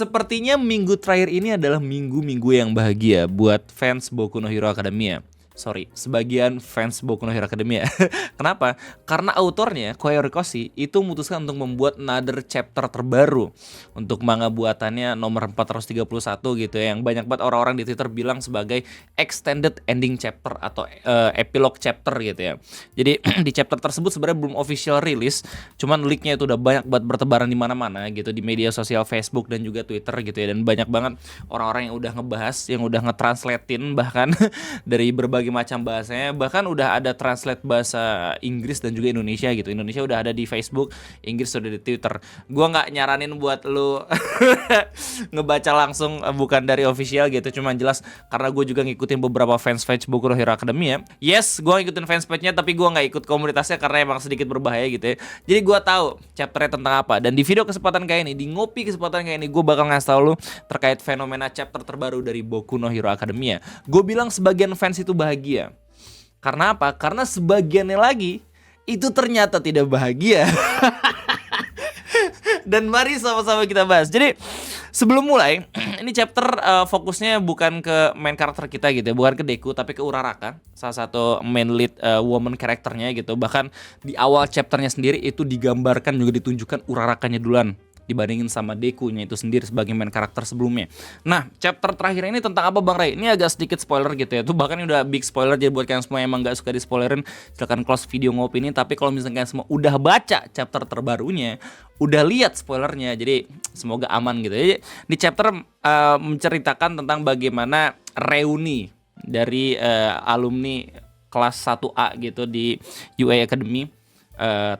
Sepertinya minggu terakhir ini adalah minggu-minggu yang bahagia buat fans Boku no Hero Academia. Sebagian fans Boku no Hero Academia. Kenapa? Karena autornya, Kohei Horikoshi, itu memutuskan untuk membuat another chapter terbaru untuk manga buatannya nomor 431 gitu ya, yang banyak banget orang-orang di Twitter bilang sebagai extended ending chapter atau epilogue chapter gitu ya. Jadi di chapter tersebut sebenarnya belum official rilis, cuman leaknya itu udah banyak banget bertebaran di mana-mana gitu, di media sosial Facebook dan juga Twitter gitu ya, dan banyak banget orang-orang yang udah ngebahas, yang udah ngetranslatein bahkan dari berbagai macam bahasanya, bahkan udah ada translate bahasa Inggris dan juga Indonesia gitu. Indonesia udah ada di Facebook, Inggris udah di Twitter. Gua nggak nyaranin buat lu ngebaca langsung, bukan dari official gitu, cuman jelas karena gue juga ngikutin beberapa fans page Boku no Hero Academia. Yes, gue ngikutin fans page-nya, tapi gue nggak ikut komunitasnya karena emang sedikit berbahaya gitu ya. Jadi gue tahu chapternya tentang apa, dan di video kesempatan kayak ini, di ngopi kesempatan kayak ini, gue bakal ngasih tau lu terkait fenomena chapter terbaru dari Boku no Hero Academia. Gue bilang sebagian fans itu bahagia. Karena apa? Karena sebagiannya lagi itu ternyata tidak bahagia. Dan mari sama-sama kita bahas. Jadi sebelum mulai, ini chapter fokusnya bukan ke main karakter kita gitu ya, bukan ke Deku, tapi ke Uraraka, salah satu main lead woman karakternya gitu. Bahkan di awal chapternya sendiri itu digambarkan juga ditunjukkan Urarakanya duluan dibandingin sama Dekunya itu sendiri sebagai main karakter sebelumnya. Nah, chapter terakhir ini tentang apa Bang Ray? Ini agak sedikit spoiler gitu ya. Tuh bahkan ini udah big spoiler, jadi buat kalian semua yang emang gak suka di spoilerin, silakan close video ngopi ini. Tapi kalau misalnya kalian semua udah baca chapter terbarunya, udah lihat spoilernya, jadi semoga aman gitu. Jadi di chapter menceritakan tentang bagaimana reuni dari alumni kelas 1A gitu di UA Academy,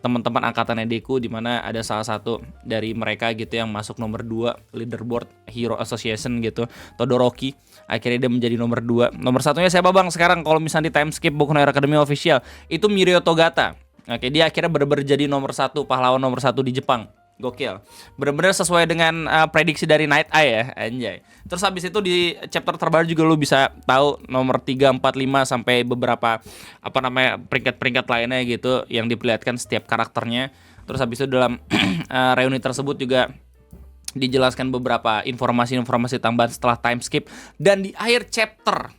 teman-teman angkatannya Deku, di mana ada salah satu dari mereka gitu yang masuk nomor 2 leaderboard Hero Association gitu, Todoroki. Akhirnya dia menjadi nomor 2. Nomor satunya siapa Bang sekarang kalau misalnya di time skip Boku no Hero Academy official? Itu Mirio Togata. Oke, dia akhirnya benar-benar jadi nomor 1, pahlawan nomor 1 di Jepang. Gokil. Benar-benar sesuai dengan prediksi dari Night Eye ya, anjay. Terus habis itu di chapter terbaru juga lu bisa tahu nomor 3, 4, 5 sampai beberapa peringkat-peringkat lainnya gitu yang diperlihatkan setiap karakternya. Terus habis itu dalam reuni tersebut juga dijelaskan beberapa informasi-informasi tambahan setelah time skip, dan di akhir chapter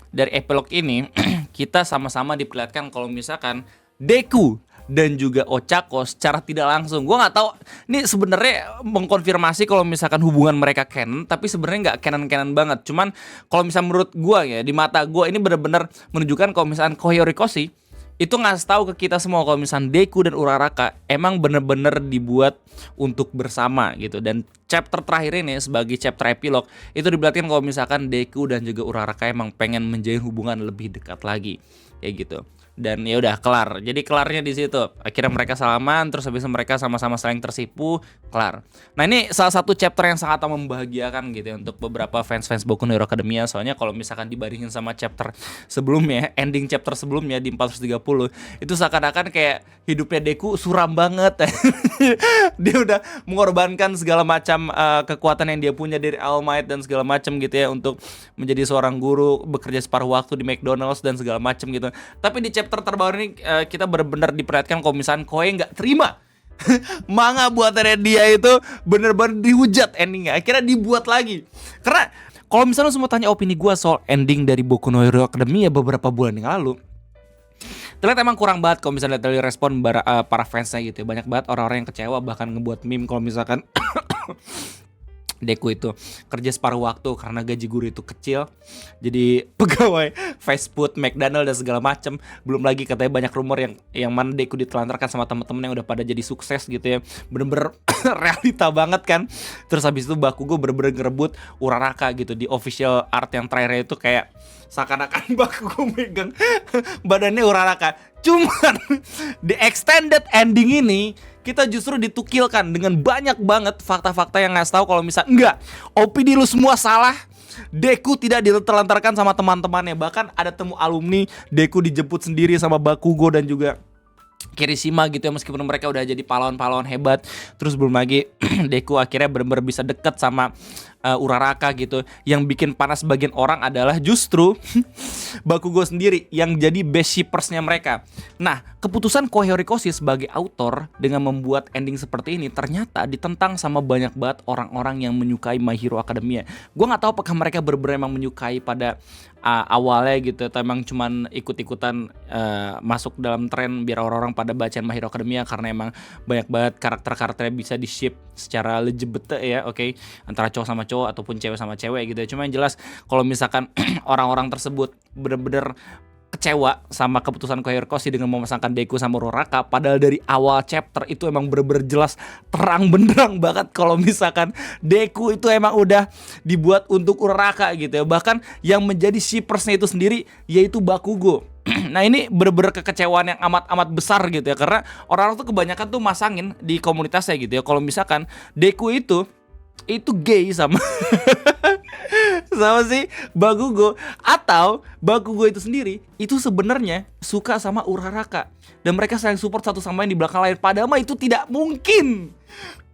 dari epilogue ini kita sama-sama diperlihatkan kalau misalkan Deku dan juga Ochako secara tidak langsung, gue nggak tahu ini sebenarnya mengkonfirmasi kalau misalkan hubungan mereka canon, tapi sebenarnya nggak canon banget. Cuman kalau misalnya menurut gue ya, di mata gue ini benar-benar menunjukkan kalau misalkan Kohei Horikoshi itu ngasih tahu ke kita semua kalau misalkan Deku dan Uraraka emang benar-benar dibuat untuk bersama gitu. Dan chapter terakhir ini sebagai chapter epilog itu diperlihatkan kalau misalkan Deku dan juga Uraraka emang pengen menjalin hubungan lebih dekat lagi kayak gitu. Dan ya udah kelar. Jadi kelarnya di situ. Akhirnya mereka salaman, terus habis itu mereka sama-sama saling tersipu, kelar. Nah, ini salah satu chapter yang sangat membahagiakan gitu ya untuk beberapa fans Boku no Hero Academia. Soalnya kalau misalkan dibandingin sama chapter sebelumnya, ending chapter sebelumnya di 430, itu seakan-akan kayak hidupnya Deku suram banget. Dia udah mengorbankan segala macam kekuatan yang dia punya dari All Might dan segala macam gitu ya untuk menjadi seorang guru, bekerja separuh waktu di McDonald's dan segala macam gitu. Tapi di chapter terbaru ini kita benar-benar diperlihatkan kalau misalkan Kohei nggak terima manga buatannya dia itu benar-benar dihujat endingnya, akhirnya dibuat lagi. Karena kalau misalnya semua tanya opini gue soal ending dari Boku no Hero Academia beberapa bulan yang lalu, terlihat emang kurang banget kalau misalnya dari respon para fansnya gitu ya. Banyak banget orang-orang yang kecewa, bahkan ngebuat meme kalau misalkan Deku itu kerja separuh waktu karena gaji guru itu kecil, jadi pegawai fast food, McDonald dan segala macam. Belum lagi katanya banyak rumor yang mana Deku ditelantarkan sama teman-teman yang udah pada jadi sukses gitu ya. Bener-bener realita banget kan. Terus habis itu Bakugo bener-bener ngerebut Uraraka gitu di official art yang terakhir itu, kayak seakan-akan Bakugo megang badannya Uraraka. Cuman di extended ending ini kita justru ditukilkan dengan banyak banget fakta-fakta yang ngasih tahu kalau misal enggak, opini lu semua salah. Deku tidak ditelantarkan sama teman-temannya. Bahkan ada temu alumni Deku dijemput sendiri sama Bakugo dan juga Kirishima gitu ya, meskipun mereka udah jadi pahlawan-pahlawan hebat. Terus belum lagi Deku akhirnya benar-benar bisa deket sama Uraraka gitu. Yang bikin panas bagian orang adalah justru Bakugo sendiri yang jadi best shippersnya mereka. Nah, keputusan Kohei Horikoshi sebagai autor dengan membuat ending seperti ini ternyata ditentang sama banyak banget orang-orang yang menyukai My Hero Academia. Gue nggak tahu apakah mereka benar-benar emang menyukai pada awalnya gitu, atau emang cuman ikut-ikutan masuk dalam tren biar orang-orang pada bacaan My Hero Academia karena emang banyak banget karakter-karakternya bisa di-ship secara legitimate ya, oke, antara cowok sama cowok ataupun cewek sama cewek gitu. Cuma yang jelas kalau misalkan orang-orang tersebut bener-bener kecewa sama keputusan Kohei Horikoshi dengan memasangkan Deku sama Uraraka, padahal dari awal chapter itu emang bener-bener jelas terang benderang banget kalau misalkan Deku itu emang udah dibuat untuk Uraraka gitu ya. Bahkan yang menjadi shippersnya itu sendiri yaitu Bakugo. Nah, ini bener-bener kekecewaan yang amat-amat besar gitu ya, karena orang-orang tuh kebanyakan tuh masangin di komunitasnya gitu ya kalau misalkan Deku itu gay sama sama si Bakugo, atau Bakugo itu sendiri itu sebenarnya suka sama Uraraka dan mereka saling support satu sama lain di belakang layar. Padahal mah itu tidak mungkin.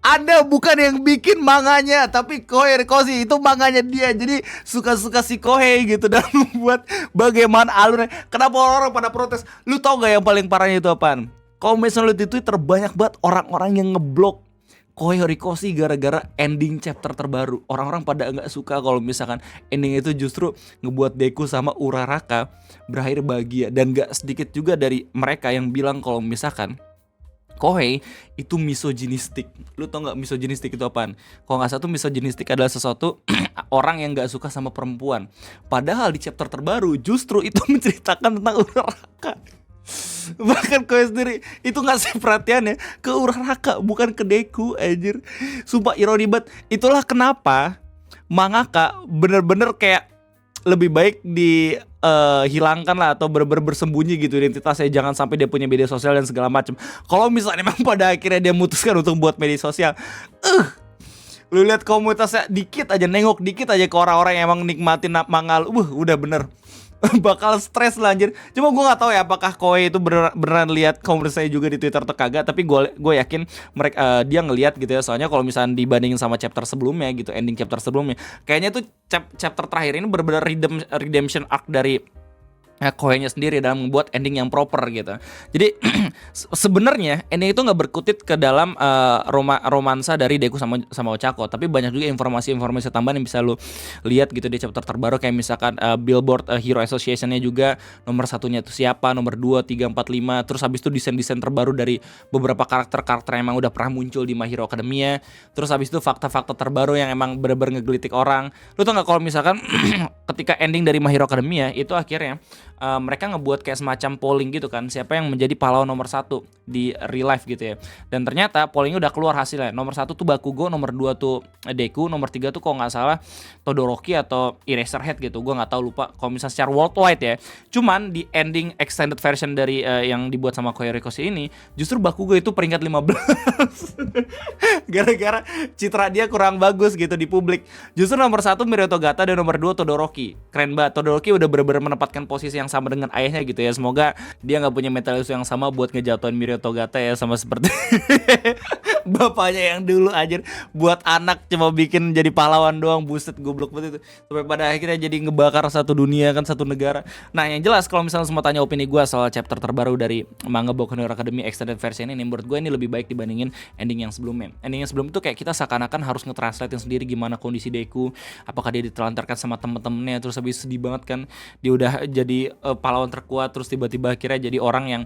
Anda bukan yang bikin manganya, tapi Kohei Horikoshi itu manganya dia. Jadi suka-suka si Kohei gitu dan membuat bagaimana alurnya. Kenapa orang-orang pada protes? Lu tau gak yang paling parahnya itu apaan? Kalau misalnya lu di Twitter banyak banget orang-orang yang ngeblok Kohei Horikoshi gara-gara ending chapter terbaru. Orang-orang pada nggak suka kalau misalkan ending itu justru ngebuat Deku sama Uraraka berakhir bahagia. Dan nggak sedikit juga dari mereka yang bilang kalau misalkan Kohei itu misoginistik. Lu tau nggak misoginistik itu apaan? Kalau nggak salah tuh misoginistik adalah sesuatu orang yang nggak suka sama perempuan. Padahal di chapter terbaru justru itu menceritakan tentang Uraraka. Bahkan Kohei sendiri itu ngasih perhatiannya ke Uraraka, bukan ke Deku, anjir. Sumpah ironi banget. Itulah kenapa mangaka bener-bener kayak lebih baik dihilangkan lah atau bener-bener bersembunyi gitu identitasnya. Jangan sampai dia punya media sosial dan segala macam. Kalau misalnya memang pada akhirnya dia memutuskan untuk buat media sosial, lu lihat komunitasnya dikit aja, nengok dikit aja ke orang-orang yang emang nikmatin manga lu, udah bener bakal stres lah anjir. Cuma gue nggak tahu ya apakah Kohei itu beneran lihat komunitas saya juga di Twitter atau kagak. Tapi gue yakin mereka dia ngelihat gitu ya. Soalnya kalau misalnya dibandingin sama chapter sebelumnya gitu, ending chapter sebelumnya, kayaknya tuh chapter terakhir ini bener-bener redemption arc dari Kohei-nya sendiri dalam membuat ending yang proper gitu. Jadi sebenarnya ending itu nggak berkutit ke dalam romansa dari Deku sama Ochako, tapi banyak juga informasi-informasi tambahan yang bisa lu lihat gitu di chapter terbaru, kayak misalkan Billboard Hero Association-nya juga nomor satunya itu siapa, nomor 2, 3, 4, 5. Terus habis itu desain-desain terbaru dari beberapa karakter-karakter yang emang udah pernah muncul di My Hero Academia. Terus habis itu fakta-fakta terbaru yang emang bener-bener ngegelitik orang. Lu tau nggak kalau misalkan ketika ending dari My Hero Academia itu akhirnya mereka ngebuat kayak semacam polling gitu kan, siapa yang menjadi pahlawan nomor 1 di real life gitu ya. Dan ternyata pollingnya udah keluar hasilnya. Nomor 1 tuh Bakugo, nomor 2 tuh Deku, nomor 3 tuh kalau nggak salah Todoroki atau Eraserhead gitu. Gue nggak tahu, lupa kalau misalnya secara worldwide ya. Cuman di ending extended version dari yang dibuat sama Kohei Horikoshi ini, justru Bakugo itu peringkat 15. Gara-gara citra dia kurang bagus gitu di publik. Justru nomor 1 Mirio Togata dan nomor 2 Todoroki. Keren banget. Todoroki udah bener-bener menempatkan posisi yang sama dengan ayahnya gitu ya. Semoga dia nggak punya mental issue yang sama buat ngejatuhin Mirio Togata ya, sama seperti bapaknya yang dulu aja buat anak cuma bikin jadi pahlawan doang. Buset, goblok banget itu. Sampai pada akhirnya jadi ngebakar satu dunia kan, satu negara. Nah, yang jelas kalau misalnya semua tanya opini gue soal chapter terbaru dari manga Boku no Hero Academy extended version ini, menurut gue ini lebih baik dibandingin ending yang sebelumnya. Ending yang sebelum itu kayak kita seakan-akan harus nge-translatein sendiri gimana kondisi Deku, apakah dia ditelantarkan sama temen-temennya, terus habis sedih banget kan dia udah jadi pahlawan terkuat, terus tiba-tiba akhirnya jadi orang yang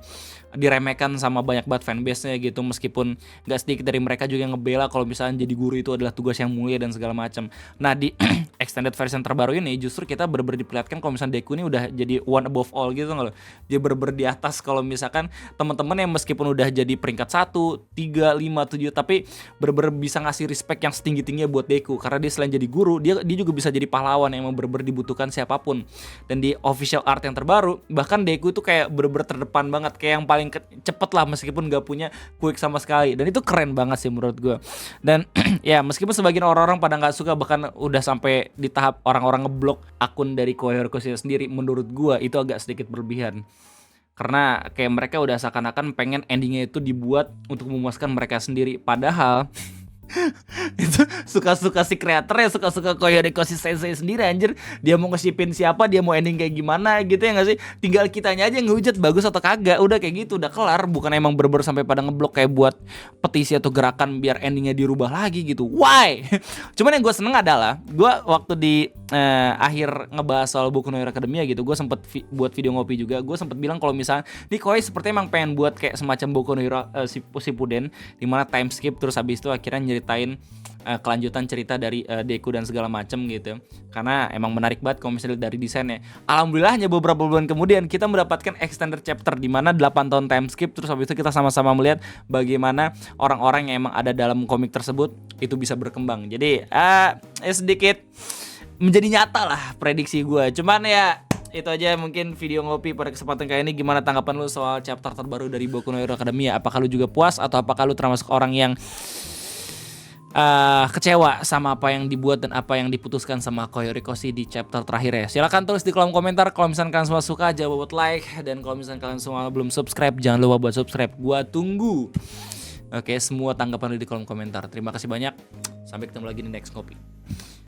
diremehkan sama banyak banget fanbase-nya gitu. Meskipun gak sedikit dari mereka juga yang ngebela kalau misalnya jadi guru itu adalah tugas yang mulia dan segala macam. Nah, di extended version terbaru ini justru kita bener-bener diperlihatkan kalau misalnya Deku ini udah jadi one above all gitu nggak loh. Dia bener-bener di atas kalau misalkan teman-teman yang meskipun udah jadi peringkat 1, 3, 5, 7, tapi bener-bener bisa ngasih respect yang setinggi-tingginya buat Deku. Karena dia selain jadi guru, dia juga bisa jadi pahlawan yang bener-bener dibutuhkan siapapun. Dan di official art yang terbaru, bahkan Deku itu kayak bener-bener terdepan banget, kayak yang paling cepet lah meskipun gak punya quick sama sekali. Dan itu keren banget sih menurut gue. Dan ya meskipun sebagian orang-orang pada gak suka, bahkan udah sampai di tahap orang-orang ngeblok akun dari Kohei Horikoshi sendiri, menurut gue itu agak sedikit berlebihan. Karena kayak mereka udah seakan-akan pengen endingnya itu dibuat untuk memuaskan mereka sendiri. Padahal Itu suka-suka si kreatornya, suka-suka Koyoriko si sensei sendiri anjir. Dia mau nge-shipin siapa, dia mau ending kayak gimana gitu ya gak sih. Tinggal kitanya aja ngehujat bagus atau kagak. Udah kayak gitu, udah kelar. Bukan emang bener-bener sampai pada ngeblok kayak buat petisi atau gerakan biar endingnya dirubah lagi gitu. Why? Cuman yang gue seneng adalah gue waktu di akhir ngebahas soal Boku no Hero Academia gitu, gue sempet buat video ngopi juga. Gue sempet bilang kalau misalnya nih Koi seperti emang pengen buat kayak semacam Boku no Hero Shippuden, dimana time skip terus habis itu akhirnya nyeritain kelanjutan cerita dari Deku dan segala macem gitu. Karena emang menarik banget kalau misalnya dari desainnya. Alhamdulillahnya beberapa bulan kemudian kita mendapatkan extended chapter di mana 8 tahun time skip, terus habis itu kita sama-sama melihat bagaimana orang-orang yang emang ada dalam komik tersebut itu bisa berkembang. Jadi sedikit menjadi nyata lah prediksi gue. Cuman ya itu aja mungkin video ngopi pada kesempatan kali ini. Gimana tanggapan lu soal chapter terbaru dari Boku no Hero Academia? Apakah lu juga puas atau apakah lu termasuk orang yang kecewa sama apa yang dibuat dan apa yang diputuskan sama Koyorikoshi di chapter terakhir ya? Silahkan tulis di kolom komentar. Kalau misalkan kalian semua suka, jangan lupa buat like. Dan kalau misalkan kalian semua belum subscribe, jangan lupa buat subscribe. Gua tunggu. Oke, semua tanggapan lu di kolom komentar. Terima kasih banyak. Sampai ketemu lagi di next ngopi.